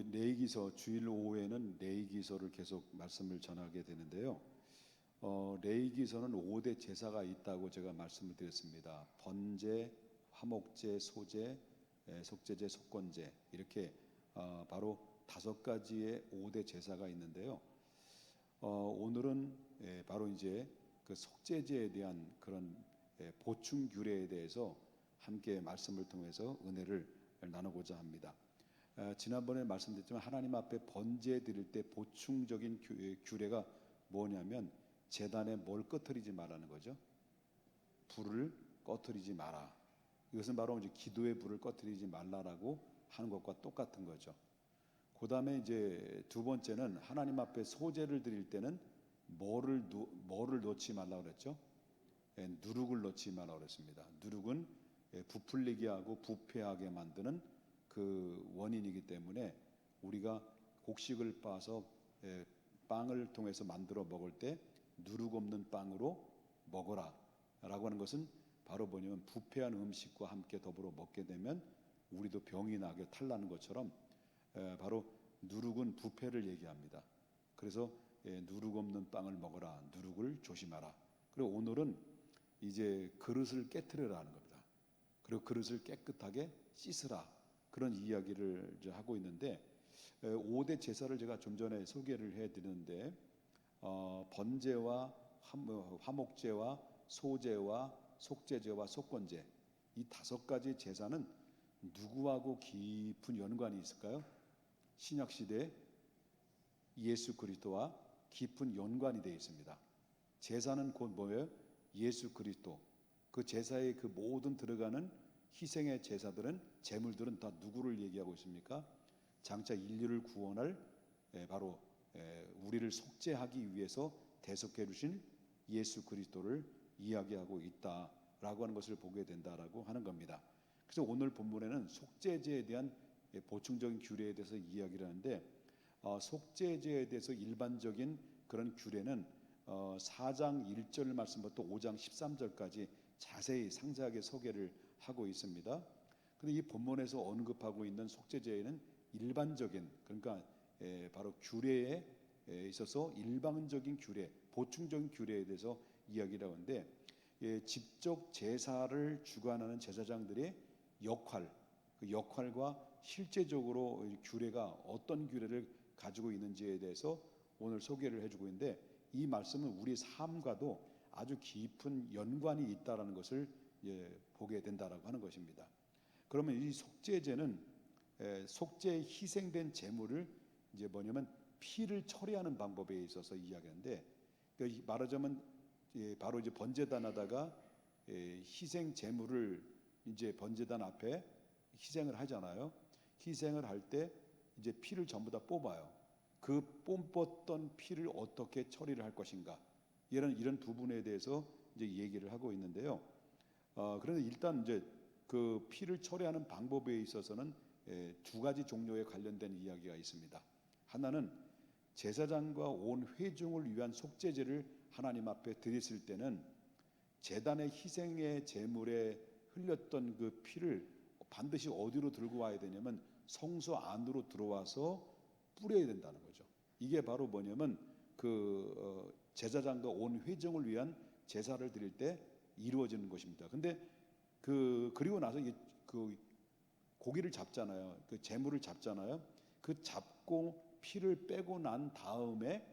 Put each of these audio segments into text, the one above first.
이제 레위기서 주일 오후에는 레위기서를 계속 말씀을 전하게 되는데요. 레위기서는 5대 제사가 있다고 제가 말씀을 드렸습니다. 번제, 화목제, 소제, 속제제, 속건제 이렇게 바로 5가지의 5대 제사가 있는데요. 오늘은 바로 이제 그 속제제에 대한 그런 보충 규례에 대해서 함께 말씀을 통해서 은혜를 나누고자 합니다. 지난번에 말씀드렸지만 하나님 앞에 번제 드릴 때 보충적인 규례가 뭐냐면 제단에 뭘 꺼트리지 말라는 거죠. 불을 꺼트리지 마라. 이것은 바로 이제 기도의 불을 꺼트리지 말라라고 하는 것과 똑같은 거죠. 그 다음에 이제 두 번째는 하나님 앞에 소제를 드릴 때는 뭐를 놓지 말라고 그랬죠? 누룩을 놓지 말라고 그랬습니다. 누룩은 부풀리게 하고 부패하게 만드는 그 원인이기 때문에 우리가 곡식을 빻아서 빵을 통해서 만들어 먹을 때 누룩 없는 빵으로 먹어라 라고 하는 것은 바로 뭐냐면 부패한 음식과 함께 더불어 먹게 되면 우리도 병이 나게 탈나는 것처럼 바로 누룩은 부패를 얘기합니다. 그래서 누룩 없는 빵을 먹어라, 누룩을 조심하라. 그리고 오늘은 이제 그릇을 깨트려라는 겁니다. 그리고 그릇을 깨끗하게 씻으라, 그런 이야기를 이제 하고 있는데 5대 제사를 제가 좀 전에 소개를 해드렸는데 번제와 화목제와 소제와 속제제와 속건제 이 5가지 제사는 누구하고 깊은 연관이 있을까요? 신약시대 예수 그리스도와 깊은 연관이 되어 있습니다. 제사는 곧 뭐예요? 예수 그리스도. 그 제사의 그 모든 들어가는 희생의 제사들은, 제물들은 다 누구를 얘기하고 있습니까? 장차 인류를 구원할 바로 우리를 속죄하기 위해서 대속해 주신 예수 그리스도를 이야기하고 있다라고 하는 것을 보게 된다라고 하는 겁니다. 그래서 오늘 본문에는 속죄제에 대한 보충적인 규례에 대해서 이야기를 하는데 속죄제에 대해서 일반적인 그런 규례는 4장 1절 말씀부터 5장 13절까지 자세히 상세하게 소개를 하고 있습니다. 그런데 이 본문에서 언급하고 있는 속죄제에는 일반적인, 그러니까 바로 규례에 있어서 일반적인 규례, 보충적인 규례에 대해서 이야기를 하는데 직접 제사를 주관하는 제사장들의 역할, 그 역할과 실제적으로 규례가 어떤 규례를 가지고 있는지에 대해서 오늘 소개를 해주고 있는데 이 말씀은 우리 삶과도 아주 깊은 연관이 있다라는 것을 보게 된다라고 하는 것입니다. 그러면 이 속죄제는 속죄에 희생된 제물을 이제 뭐냐면 피를 처리하는 방법에 있어서 이야기하는데 말하자면 바로 이제 번제단 하다가 희생 제물을 이제 번제단 앞에 희생을 하잖아요. 희생을 할 때 이제 피를 전부 다 뽑아요. 그 뽑았던 피를 어떻게 처리를 할 것인가, 이런 부분에 대해서 이제 얘기를 하고 있는데요. 그런데 일단 이제 그 피를 처리하는 방법에 있어서는 2가지 종류에 관련된 이야기가 있습니다. 하나는 제사장과 온 회중을 위한 속죄제를 하나님 앞에 드렸을 때는 제단의 희생의 제물에 흘렸던 그 피를 반드시 어디로 들고 와야 되냐면 성소 안으로 들어와서 뿌려야 된다는 거죠. 이게 바로 뭐냐면 그 제사장과 온 회중을 위한 제사를 드릴 때 이루어지는 것입니다. 근데 그리고 나서 그 고기를 잡잖아요. 그 제물을 잡잖아요. 그 잡고 피를 빼고 난 다음에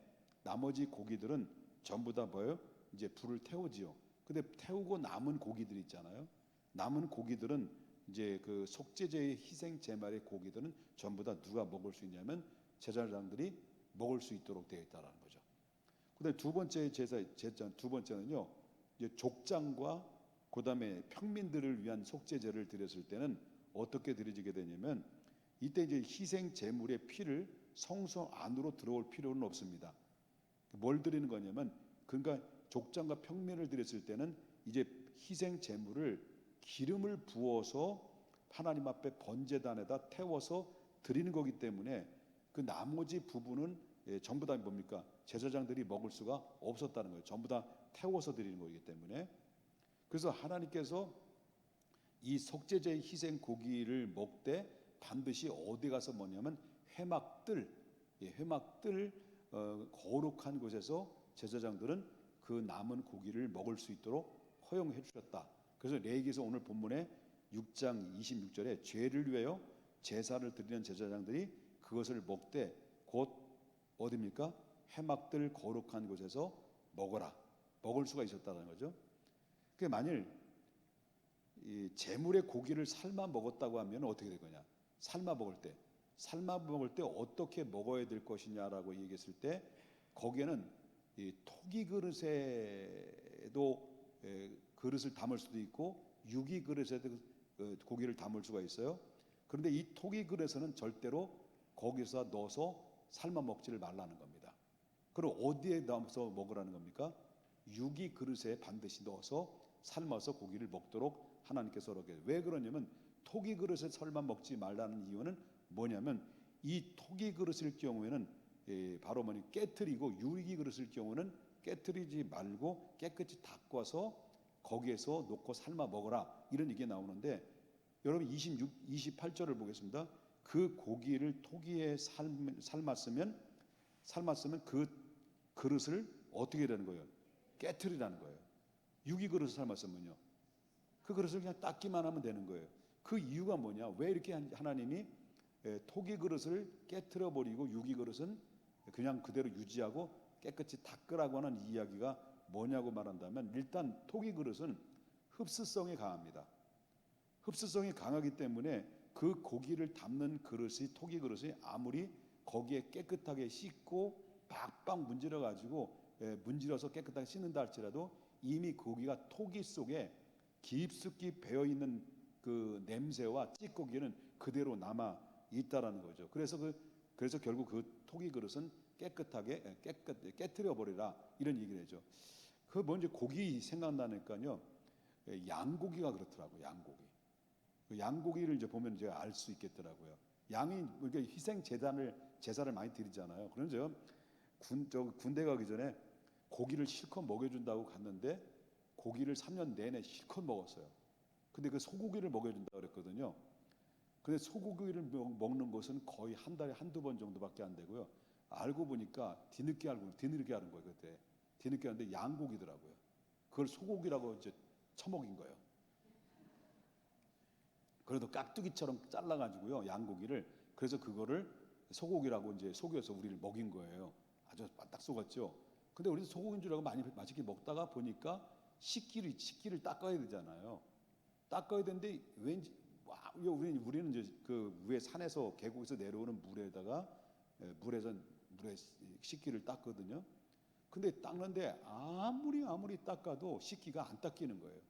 나머지 고기들은 전부 다 뭐예요? 이제 불을 태우지요. 근데 태우고 남은 고기들 있잖아요. 남은 고기들은 이제 그 속죄제의 희생 제물의 고기들은 전부 다 누가 먹을 수 있냐면 제사장들이 먹을 수 있도록 되어 있다라는 거죠. 그다음에 두 번째는요. 이제 족장과 그다음에 평민들을 위한 속죄제를 드렸을 때는 어떻게 드려지게 되냐면 이때 이제 희생 제물의 피를 성소 안으로 들어올 필요는 없습니다. 뭘 드리는 거냐면 그러니까 족장과 평민을 드렸을 때는 이제 희생 제물을 기름을 부어서 하나님 앞에 번제단에다 태워서 드리는 거기 때문에 그 나머지 부분은 전부 다 뭡니까? 제사장들이 먹을 수가 없었다는 거예요. 전부 다 태워서 드리는 거기 때문에. 그래서 하나님께서 이 속죄제의 희생 고기를 먹되 반드시 어디 가서 뭐냐면 회막들, 회막들 거룩한 곳에서 제사장들은 그 남은 고기를 먹을 수 있도록 허용해 주셨다. 그래서 레위기서 오늘 본문에 6장 26절에 죄를 위하여 제사를 드리는 제사장들이 그것을 먹되 곧 어디입니까? 회막들 거룩한 곳에서 먹어라. 먹을 수가 있었다는 거죠. 그 만일 이 제물의 고기를 삶아 먹었다고 하면 어떻게 되거냐? 삶아 먹을 때 어떻게 먹어야 될 것이냐라고 얘기했을 때 거기에는 이 토기 그릇에도 그릇을 담을 수도 있고 유기 그릇에도 고기를 담을 수가 있어요. 그런데 이 토기 그릇에는 절대로 거기서 넣어서 삶아 먹지를 말라는 겁니다. 그럼 어디에 넣어서 먹으라는 겁니까? 유기 그릇에 반드시 넣어서 삶아서 고기를 먹도록 하나님께서 그렇게. 왜 그러냐면 토기 그릇에 삶아 먹지 말라는 이유는 뭐냐면 이 토기 그릇일 경우에는 바로 깨트리고 유기 그릇일 경우는 깨트리지 말고 깨끗이 닦아서 거기에서 놓고 삶아 먹어라, 이런 얘기가 나오는데, 여러분 28절을 보겠습니다. 그 고기를 토기에 삶았으면 그 그릇을 어떻게 되는 거예요? 깨트리라는 거예요. 유기 그릇을 삶았으면요, 그 그릇을 그냥 닦기만 하면 되는 거예요. 그 이유가 뭐냐? 왜 이렇게 하나님이 토기 그릇을 깨트려 버리고 유기 그릇은 그냥 그대로 유지하고 깨끗이 닦으라고 하는 이야기가 뭐냐고 말한다면, 일단 토기 그릇은 흡수성이 강합니다. 흡수성이 강하기 때문에 그 고기를 담는 그릇이, 토기 그릇이 아무리 거기에 깨끗하게 씻고 빡빡 문질러 가지고 문질러서 깨끗하게 씻는다 할지라도 이미 고기가 토기 속에 깊숙이 배어 있는 그 냄새와 찌꺼기는 그대로 남아 있다라는 거죠. 그래서 결국 그 토기 그릇은 깨끗하게 깨트려 버리라, 이런 얘기를 해죠. 그 먼저 고기 생각나니까요, 양고기가 그렇더라고요. 양고기를 이제 보면 이제 알 수 있겠더라고요. 양이 이렇게 희생 제사를 많이 드리잖아요. 그래서 군대 가기 전에 고기를 실컷 먹여준다고 갔는데 고기를 3년 내내 실컷 먹었어요. 근데 그 소고기를 먹여준다고 그랬거든요. 근데 소고기를 먹는 것은 거의 한 달에 한두 번 정도밖에 안 되고요. 알고 보니까 뒤늦게 하는 거예요. 그때 뒤늦게 하는데 양고기더라고요. 그걸 소고기라고 이제 처먹인 거예요. 그래도 깍두기처럼 잘라가지고요, 양고기를. 그래서 그거를 소고기라고 이제 속여서 우리를 먹인 거예요. 아주 딱 속았죠. 근데 우리도 소고기인 줄 알고 많이 맛있게 먹다가 보니까 식기를 닦아야 되잖아요. 닦아야 되는데 왠지 우리는 이제 그 위에 산에서 계곡에서 내려오는 물에 식기를 닦거든요. 근데 닦는데 아무리 닦아도 식기가 안 닦이는 거예요.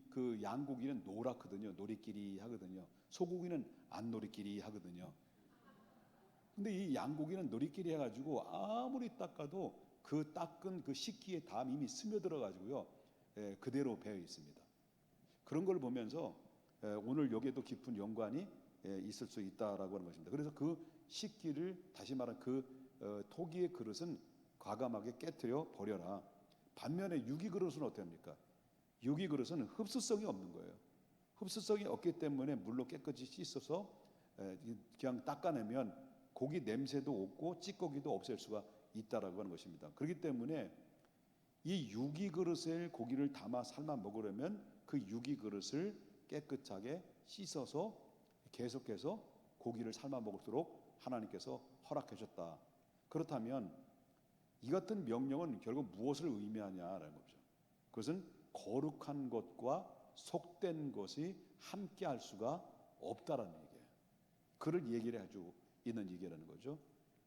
그 양고기는 노랗거든요. 노리끼리 하거든요. 소고기는 안 노리끼리 하거든요. 근데 이 양고기는 노리끼리 해가지고 아무리 닦아도 그 닦은 그 식기에 다 이미 스며들어 가지고요, 그대로 배어 있습니다. 그런 걸 보면서 오늘 여기에도 깊은 연관이 있을 수 있다라고 하는 것입니다. 그래서 그 식기를, 다시 말하면 그 토기의 그릇은 과감하게 깨트려 버려라. 반면에 유기 그릇은 어떻습니까? 유기 그릇은 흡수성이 없는 거예요. 흡수성이 없기 때문에 물로 깨끗이 씻어서 그냥 닦아내면 고기 냄새도 없고 찌꺼기도 없앨 수가 있다라고 하는 것입니다. 그렇기 때문에 이 유기 그릇에 고기를 담아 삶아 먹으려면 그 유기 그릇을 깨끗하게 씻어서 계속해서 고기를 삶아 먹도록 하나님께서 허락해 줬다. 그렇다면 이 같은 명령은 결국 무엇을 의미하냐라는 거죠. 그것은 거룩한 것과 속된 것이 함께 할 수가 없다라는 얘기예요. 그를 얘기를 해주고 있는 얘기라는 거죠.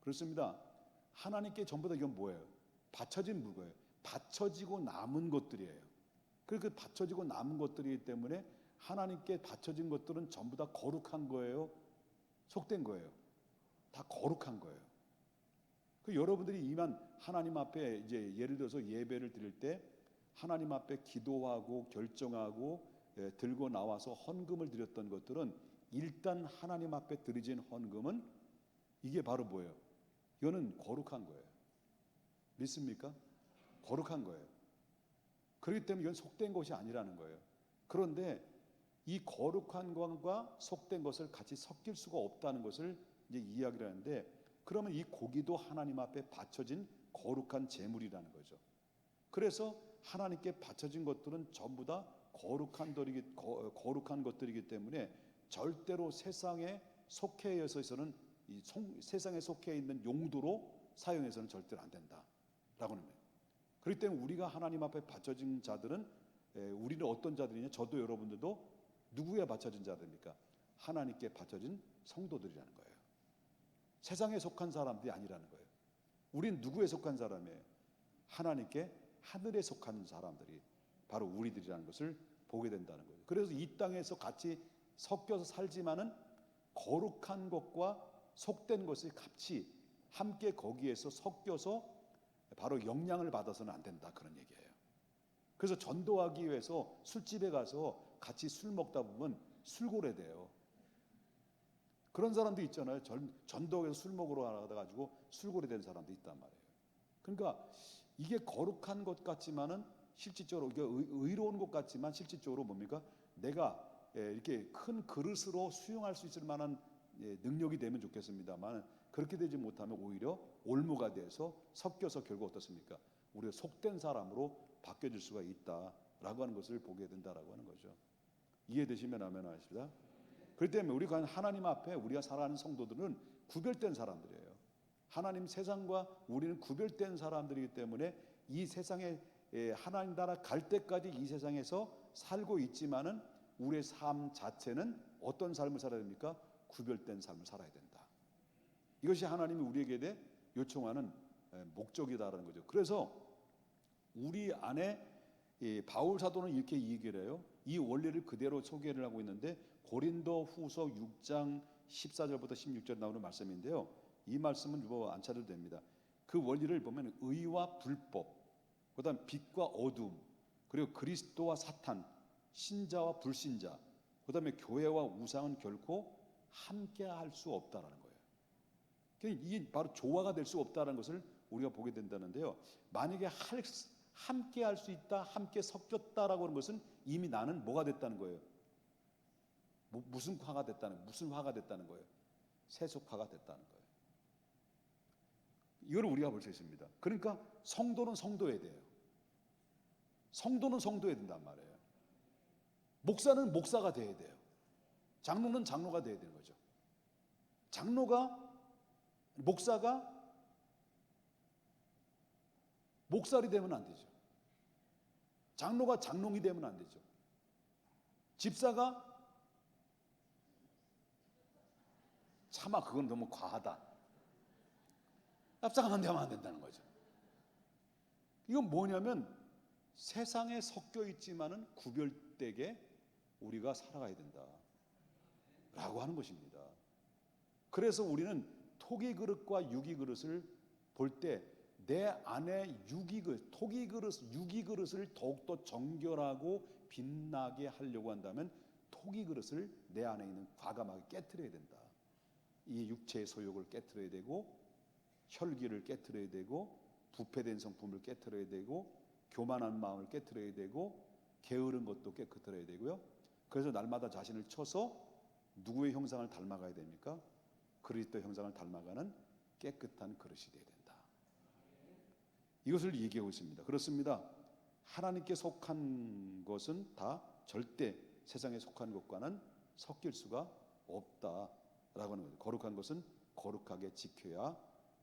그렇습니다. 하나님께 전부 다 이건 뭐예요? 바쳐진 물건이에요. 바쳐지고 남은 것들이에요. 그 바쳐지고 남은 것들이기 때문에 하나님께 바쳐진 것들은 전부 다 거룩한 거예요? 속된 거예요? 다 거룩한 거예요. 그 여러분들이 이만 하나님 앞에 이제 예를 들어서 예배를 드릴 때 하나님 앞에 기도하고 결정하고 들고 나와서 헌금을 드렸던 것들은 일단 하나님 앞에 드려진 헌금은 이게 바로 뭐예요? 이거는 거룩한 거예요. 믿습니까? 거룩한 거예요. 그렇기 때문에 이건 속된 것이 아니라는 거예요. 그런데 이 거룩한 것과 속된 것을 같이 섞일 수가 없다는 것을 이제 이야기를 하는데, 그러면 이 고기도 하나님 앞에 바쳐진 거룩한 제물이라는 거죠. 그래서 하나님께 바쳐진 것들은 전부 다 거룩한 것들이기 때문에 절대로 세상에 속해 있어서는 세상에 속해 있는 용도로 사용해서는 절대로 안 된다라고 하는 거예요. 그렇기 때문에 우리가 하나님 앞에 바쳐진 자들은, 우리는 어떤 자들이냐? 저도 여러분들도 누구에 바쳐진 자들입니까? 하나님께 바쳐진 성도들이라는 거예요. 세상에 속한 사람들이 아니라는 거예요. 우린 누구에 속한 사람이에요? 하나님께, 하늘에 속한 사람들이 바로 우리들이라는 것을 보게 된다는 거예요. 그래서 이 땅에서 같이 섞여서 살지만은 거룩한 것과 속된 것이 같이 함께 거기에서 섞여서 바로 영향을 받아서는 안 된다, 그런 얘기예요. 그래서 전도하기 위해서 술집에 가서 같이 술 먹다 보면 술고래돼요. 그런 사람도 있잖아요. 전도에서 술 먹으러 가가지고 술고래 된 사람도 있단 말이에요. 그러니까 이게 거룩한 것 같지만은 실질적으로, 이게 의로운 것 같지만 실질적으로 뭡니까? 내가 이렇게 큰 그릇으로 수용할 수 있을 만한 능력이 되면 좋겠습니다만, 그렇게 되지 못하면 오히려 올무가 돼서 섞여서 결국 어떻습니까? 우리가 속된 사람으로 바뀌어질 수가 있다라고 하는 것을 보게 된다라고 하는 거죠. 이해되시면 아멘 하십시다. 그렇기 때문에 우리가 하나님 앞에 우리가 살아가는 성도들은 구별된 사람들이에요. 하나님 세상과 우리는 구별된 사람들이기 때문에 이 세상에 하나님 나라 갈 때까지 이 세상에서 살고 있지만은 우리의 삶 자체는 어떤 삶을 살아야 됩니까? 구별된 삶을 살아야 된다. 이것이 하나님이 우리에게 요청하는 목적이다라는 거죠. 그래서 우리 안에 바울 사도는 이렇게 얘기를 해요. 이 원리를 그대로 소개를 하고 있는데, 고린도 후서 6장 14절부터 16절 나오는 말씀인데요. 이 말씀은 안 찾아도 됩니다. 그 원리를 보면 의와 불법, 그다음 빛과 어둠, 그리고 그리스도와 사탄, 신자와 불신자, 그다음에 교회와 우상은 결코 함께 할 수 없다라는 거예요. 이게 바로 조화가 될 수 없다는 것을 우리가 보게 된다는데요. 만약에 함께 할 수 있다, 함께 섞였다라고 하는 것은 이미 나는 뭐가 됐다는 거예요? 무슨 화가 됐다는 거예요? 세속화가 됐다는 거예요. 이걸 우리가 볼 수 있습니다. 그러니까 성도는 성도해야 돼요. 성도는 성도해야 된단 말이에요. 목사는 목사가 돼야 돼요. 장로는 장로가 돼야 되는 거죠. 목사가 목살이 되면 안 되죠. 장로가 장롱이 되면 안 되죠. 집사가 차마 그건 너무 과하다. 납작하면 되면 안 된다는 거죠. 이건 뭐냐면 세상에 섞여 있지만은 구별되게 우리가 살아가야 된다라고 하는 것입니다. 그래서 우리는 토기 그릇과 유기 그릇을 볼 때 내 안에 토기 그릇을 더욱더 정결하고 빛나게 하려고 한다면 토기 그릇을 내 안에 있는 과감하게 깨트려야 된다. 이 육체의 소욕을 깨트려야 되고, 혈기를 깨트려야 되고, 부패된 성품을 깨트려야 되고, 교만한 마음을 깨트려야 되고, 게으른 것도 깨트려야 되고요. 그래서 날마다 자신을 쳐서 누구의 형상을 닮아가야 됩니까? 그리스도 형상을 닮아가는 깨끗한 그릇이 되어야 된다. 이것을 얘기하고 있습니다. 그렇습니다. 하나님께 속한 것은 다 절대 세상에 속한 것과는 섞일 수가 없다라고 하는 거죠. 거룩한 것은 거룩하게 지켜야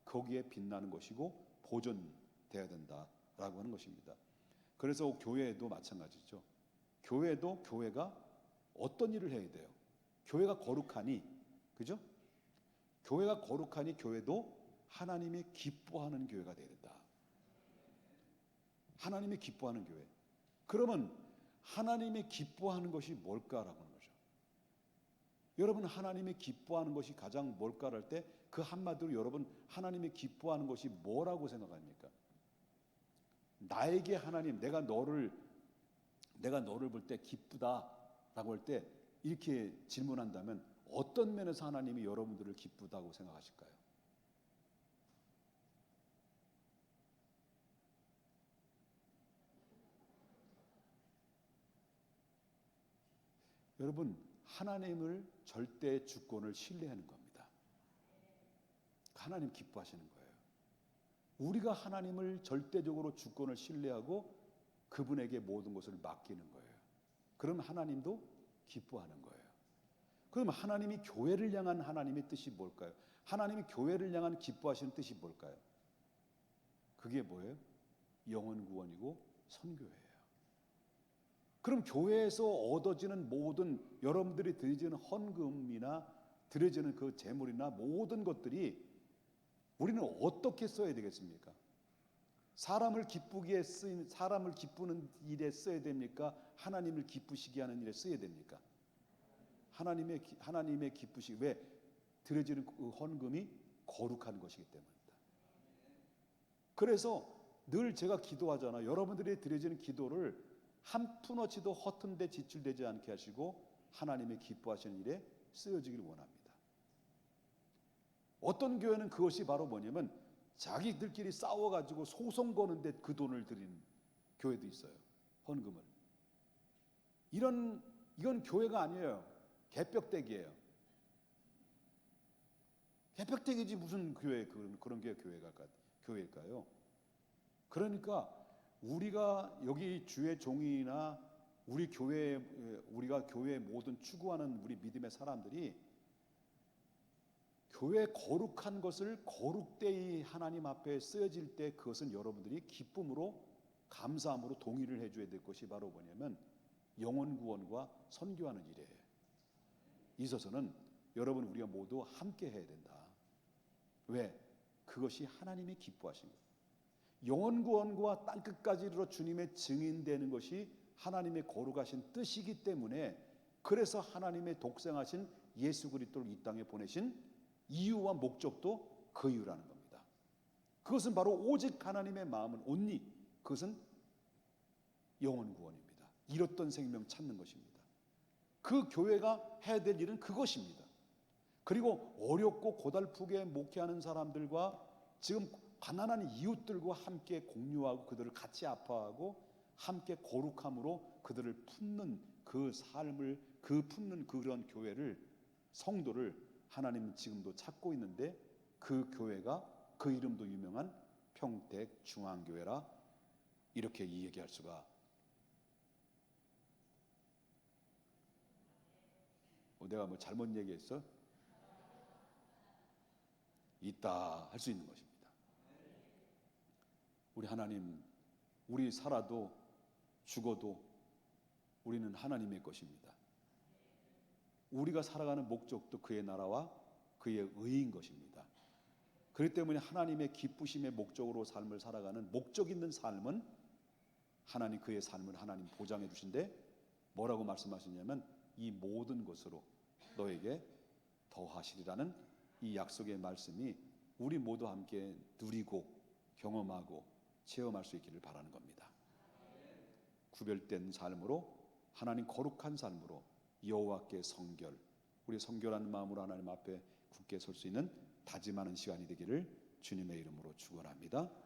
거기에 빛나는 것이고 보존되어야 된다라고 하는 것입니다. 그래서 교회도 마찬가지죠. 교회가 어떤 일을 해야 돼요? 교회가 거룩하니, 그죠? 교회가 거룩하니 교회도 하나님이 기뻐하는 교회가 되어야 된다. 하나님이 기뻐하는 교회. 그러면 하나님이 기뻐하는 것이 뭘까라고 하는 거죠. 여러분, 하나님이 기뻐하는 것이 가장 뭘까를 할 때 그 한마디로 여러분 하나님이 기뻐하는 것이 뭐라고 생각합니까? 나에게 하나님, 내가 너를 볼 때 기쁘다라고 할 때 이렇게 질문한다면 어떤 면에서 하나님이 여러분들을 기쁘다고 생각하실까요? 여러분, 하나님을 절대 주권을 신뢰하는 겁니다. 하나님 기뻐하시는 거예요. 우리가 하나님을 절대적으로 주권을 신뢰하고 그분에게 모든 것을 맡기는 거예요. 그럼 하나님도 기뻐하는 거예요. 그럼 하나님이 교회를 향한 하나님의 뜻이 뭘까요? 하나님이 교회를 향한 기뻐하시는 뜻이 뭘까요? 그게 뭐예요? 영혼 구원이고 선교예요. 그럼 교회에서 얻어지는 모든 여러분들이 드려지는 헌금이나 드려지는 그 재물이나 모든 것들이 우리는 어떻게 써야 되겠습니까? 사람을 기쁘게 쓰인, 사람을 기쁘는 일에 써야 됩니까? 하나님을 기쁘시게 하는 일에 써야 됩니까? 하나님의 기쁘시, 왜? 드려지는 그 헌금이 거룩한 것이기 때문입니다. 그래서 늘 제가 기도하잖아요. 여러분들이 드려지는 기도를 한 푼어치도 허튼 데 지출되지 않게 하시고 하나님의 기뻐하시는 일에 쓰여지길 원합니다. 어떤 교회는 그것이 바로 뭐냐면 자기들끼리 싸워가지고 소송 거는데 그 돈을 드리는 교회도 있어요. 헌금을. 이건 교회가 아니에요. 개벽대기예요. 개벽대기지 무슨 교회, 그런 게 교회일까요? 그러니까 우리가 여기 주의 종이나 우리가 교회의 모든 추구하는 우리 믿음의 사람들이 교회 거룩한 것을 거룩되이 하나님 앞에 쓰여질 때 그것은 여러분들이 기쁨으로 감사함으로 동의를 해줘야 될 것이 바로 뭐냐면 영혼 구원과 선교하는 일이에요. 있어서는 여러분 우리가 모두 함께 해야 된다. 왜? 그것이 하나님이 기뻐하신 거예요. 영혼 구원과 땅끝까지 이르러 주님의 증인되는 것이 하나님의 거룩하신 뜻이기 때문에 그래서 하나님의 독생하신 예수 그리스도를 이 땅에 보내신 이유와 목적도 그 이유라는 겁니다. 그것은 바로 오직 하나님의 마음은 온리, 그것은 영혼 구원입니다. 잃었던 생명 찾는 것입니다. 그 교회가 해야 될 일은 그것입니다. 그리고 어렵고 고달프게 목회하는 사람들과 지금 가난한 이웃들과 함께 공유하고 그들을 같이 아파하고 함께 거룩함으로 그들을 품는 그 삶을 품는 그런 교회를, 성도를 하나님은 지금도 찾고 있는데 그 교회가 그 이름도 유명한 평택 중앙교회라 이렇게 얘기할 수가 내가 뭐 잘못 얘기했어? 있다 할 수 있는 것입니다. 우리 하나님, 우리 살아도 죽어도 우리는 하나님의 것입니다. 우리가 살아가는 목적도 그의 나라와 그의 의인 것입니다. 그렇기 때문에 하나님의 기쁘심의 목적으로 삶을 살아가는 목적 있는 삶은 하나님, 그의 삶을 하나님 보장해 주신데 뭐라고 말씀하시냐면 이 모든 것으로 너에게 더하시리라는 이 약속의 말씀이 우리 모두 함께 누리고 경험하고 체험할 수 있기를 바라는 겁니다. 구별된 삶으로, 하나님 거룩한 삶으로 여호와께 성결, 우리 성결한 마음으로 하나님 앞에 굳게 설 수 있는 다짐하는 시간이 되기를 주님의 이름으로 축원합니다.